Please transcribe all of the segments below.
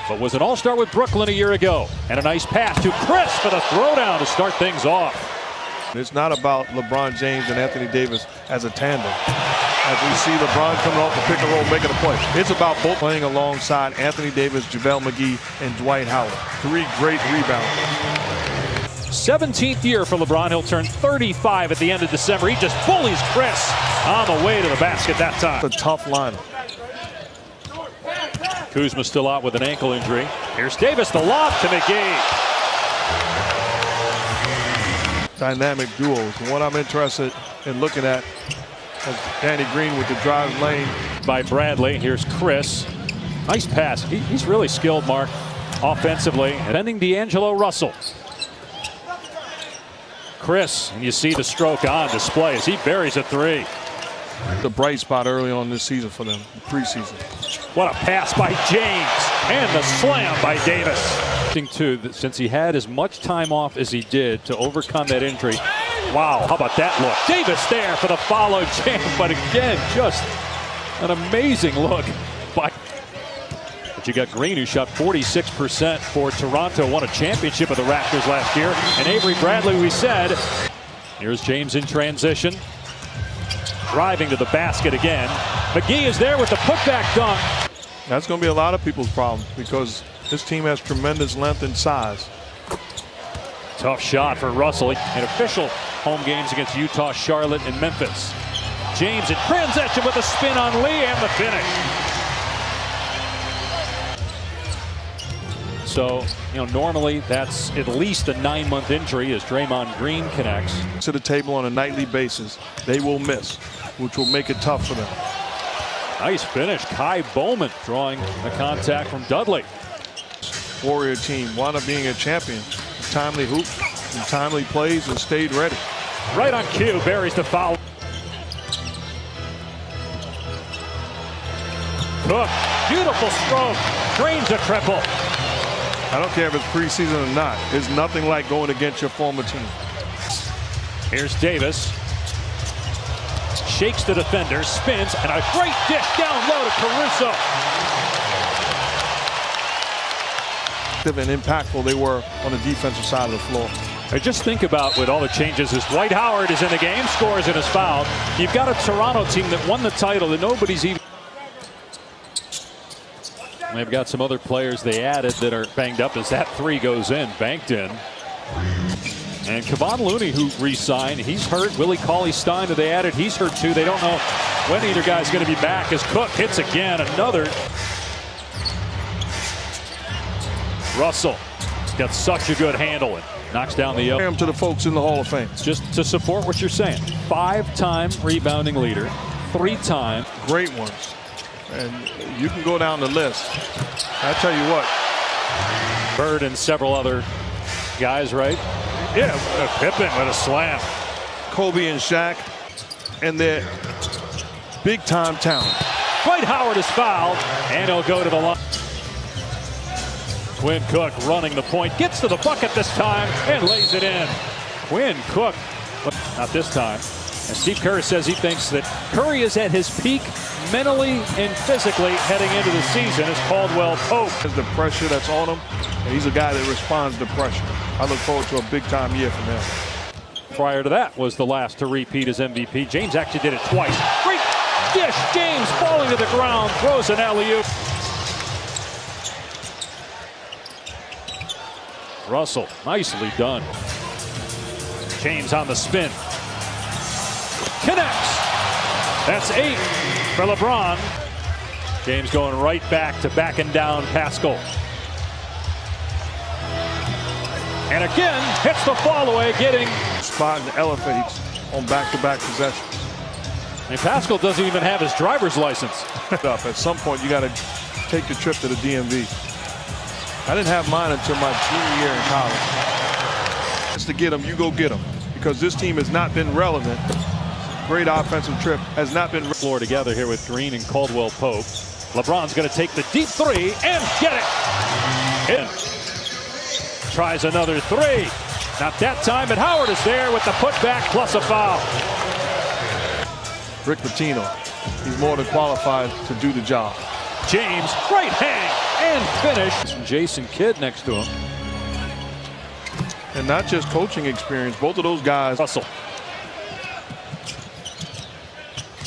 but was an all-star with Brooklyn a year ago. And a nice pass to Chris for the throwdown to start things off. It's not about LeBron James and Anthony Davis as a tandem. As we see LeBron coming off the pick and roll, making a play. It's about both playing alongside Anthony Davis, JaVale McGee, and Dwight Howard. 3 great rebounders. 17th year for LeBron. He'll turn 35 at the end of December. He just bullies Chris on the way to the basket that time. It's a tough lineup. Kuzma still out with an ankle injury. Here's Davis, the lob to McGee. Dynamic duos. What I'm interested in looking at is Danny Green with the drive lane. By Bradley. Here's Chris. Nice pass. He's really skilled, Mark, offensively. Defending D'Angelo Russell. Chris, and you see the stroke on display as he buries a 3. The bright spot early on this season for them, preseason. What a pass by James, and the slam by Davis. Too, since he had as much time off as he did to overcome that injury. Wow, how about that look? Davis there for the follow jam, but again, just an amazing look. But you got Green, who shot 46% for Toronto, won a championship with the Raptors last year. And Avery Bradley, we said. Here's James in transition. Driving to the basket again. McGee is there with the putback dunk. That's going to be a lot of people's problem because this team has tremendous length and size. Tough shot for Russell in official home games against Utah, Charlotte, and Memphis. James in transition with a spin on Lee and the finish. So, normally that's at least a 9-month injury as Draymond Green connects. To the table on a nightly basis, they will miss, which will make it tough for them. Nice finish. Kai Bowman drawing the contact from Dudley. Warrior team wound up being a champion. Timely hoops and timely plays and stayed ready. Right on cue, buries the foul. Cook, beautiful stroke, drains a triple. I don't care if it's preseason or not. It's nothing like going against your former team. Here's Davis. Shakes the defender, spins, and a great dish down low to Caruso. And impactful they were on the defensive side of the floor. I just think about with all the changes as Dwight Howard is in the game, scores and is fouled. You've got a Toronto team that won the title that nobody's even. They've got some other players they added that are banged up as that 3 goes in, banked in. And Kevon Looney, who re-signed, he's hurt. Willie Cauley-Stein, who they added, he's hurt too. They don't know when either guy's going to be back as Cook hits again. Another. Russell got such a good handle and knocks down the up. To the folks in the Hall of Fame. Just to support what you're saying. 5-time rebounding leader, 3-time. Great ones. And you can go down the list. I tell you what. Bird and several other guys, right? Yeah, Pippen with a slam. Kobe and Shaq and their big-time talent. Dwight Howard is fouled, and he'll go to the line. Quinn Cook running the point, gets to the bucket this time, and lays it in. Quinn Cook, not this time. And Steve Kerr says he thinks that Curry is at his peak mentally and physically heading into the season as Caldwell Pope. The pressure that's on him, and he's a guy that responds to pressure. I look forward to a big-time year from him. Prior to that was the last to repeat as MVP. James actually did it twice. Great dish. James falling to the ground, throws an alley-oop. Russell, nicely done. James on the spin. Connects. That's 8 for LeBron. James going right back to backing down Pascal. And again, hits the fall away, getting. Spot and elevates on back-to-back possessions. And Pascal doesn't even have his driver's license. At some point, you got to take the trip to the DMV. I didn't have mine until my junior year in college. Just to get them, you go get them. Because this team has not been relevant. Great offensive trip has not been. Floor together here with Green and Caldwell Pope. LeBron's going to take the deep 3 and get it. In. Tries another 3. Not that time, but Howard is there with the putback plus a foul. Rick Pitino, he's more than qualified to do the job. James, right hang, and finish. Jason Kidd next to him. And not just coaching experience, both of those guys. Russell.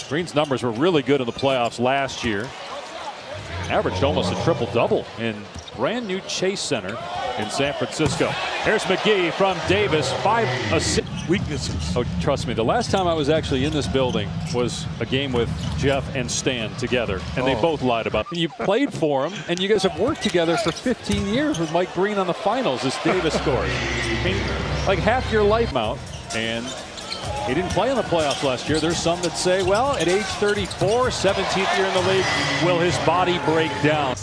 Green's numbers were really good in the playoffs last year. Averaged almost a triple-double in brand new Chase Center in San Francisco. Here's McGee from Davis. 5 assists. Weaknesses. Oh, trust me, the last time I was actually in this building was a game with Jeff and Stan together, and they both lied about it. You played for him, and you guys have worked together for 15 years with Mike Green on the finals as Davis scored. I mean, like half your life out, and he didn't play in the playoffs last year. There's some that say, well, at age 34, 17th year in the league, will his body break down?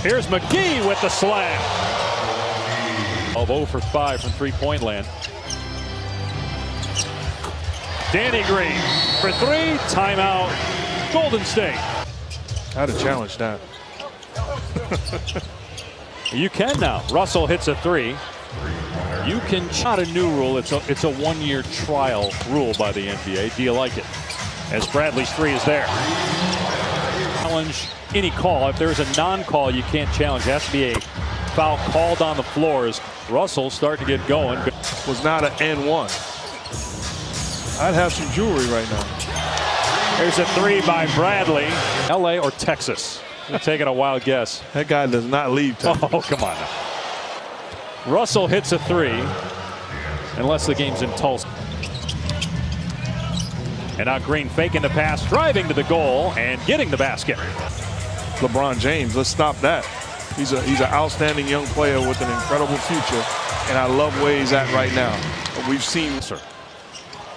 Here's McGee with the slam. Of 0 for 5 from three-point land. Danny Green for 3. Timeout. Golden State. I'd have challenged that. You can now. Russell hits a 3. You can not a new rule. It's a 1-year trial rule by the NBA. Do you like it? As Bradley's 3 is there. Challenge any call. If there's a non-call, you can't challenge. It has to be a foul called on the floor. As Russell starting to get going. Was not an N1. I'd have some jewelry right now. There's a 3 by Bradley. LA or Texas? I'm taking a wild guess. That guy does not leave Texas. Oh, come on now. Russell hits a 3. Unless the game's in Tulsa. And now Green faking the pass, driving to the goal, and getting the basket. LeBron James, let's stop that. He's an outstanding young player with an incredible future, and I love where he's at right now. We've seen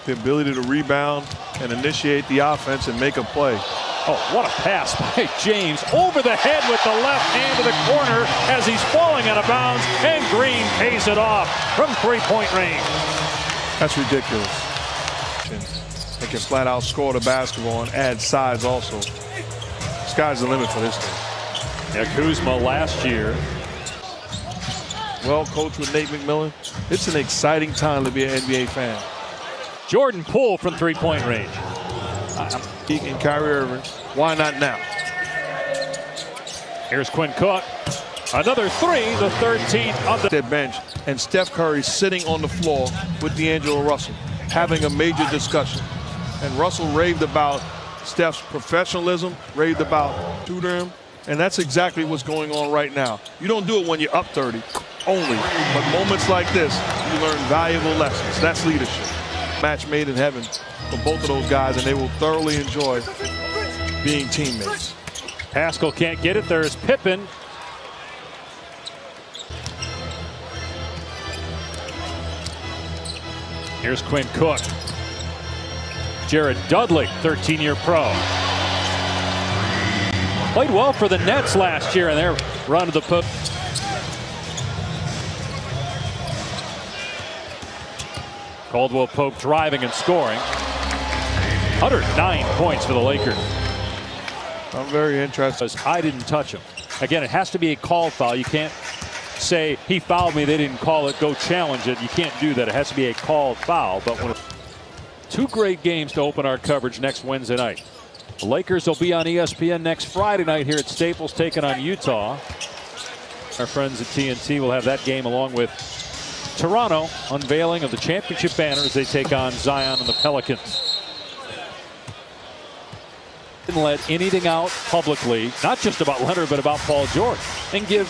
the ability to rebound and initiate the offense and make a play. Oh, what a pass by James over the head with the left hand to the corner as he's falling out of bounds, and Green pays it off from three-point range. That's ridiculous. They can flat out score the basketball and add size also. Sky's the limit for this team. Yeah, Kuzma last year. Well coached with Nate McMillan. It's an exciting time to be an NBA fan. Jordan Poole from three-point range. And Kyrie Irving, why not now? Here's Quinn Cook. Another 3, the 13th of their bench, and Steph Curry sitting on the floor with D'Angelo Russell, having a major discussion. And Russell raved about Steph's professionalism, raved about tutoring, and that's exactly what's going on right now. You don't do it when you're up 30 only, but moments like this, you learn valuable lessons. That's leadership. Match made in heaven for both of those guys, and they will thoroughly enjoy being teammates. Pascal can't get it. There's Pippen. Here's Quinn Cook. Jared Dudley, 13-year pro. Played well for the Nets last year, and they're run to the post. Caldwell Pope driving and scoring. 109 points for the Lakers. I'm very interested. I didn't touch him. Again, it has to be a called foul. You can't say he fouled me, they didn't call it, go challenge it. You can't do that. It has to be a called foul. But when 2 great games to open our coverage next Wednesday night. The Lakers will be on ESPN next Friday night here at Staples, taking on Utah. Our friends at TNT will have that game along with Toronto, unveiling of the championship banner as they take on Zion and the Pelicans. Didn't let anything out publicly, not just about Leonard, but about Paul George. And give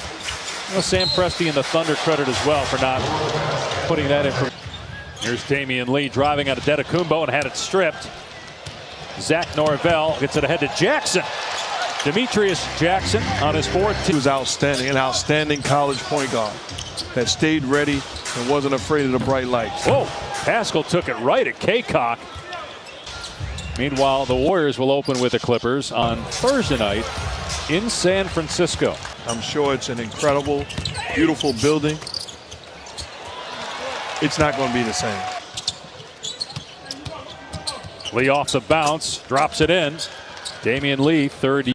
Sam Presti and the Thunder credit as well for not putting that in. Here's Damian Lee driving out of Antetokounmpo and had it stripped. Zach Norvell gets it ahead to Jackson. Demetrius Jackson on his 4th. He was outstanding, an outstanding college point guard that stayed ready and wasn't afraid of the bright lights. Whoa, Pascal took it right at Kaycock. Meanwhile, the Warriors will open with the Clippers on Thursday night in San Francisco. I'm sure it's an incredible, beautiful building. It's not going to be the same. Lee off the bounce, drops it in. Damian Lee, 3rd.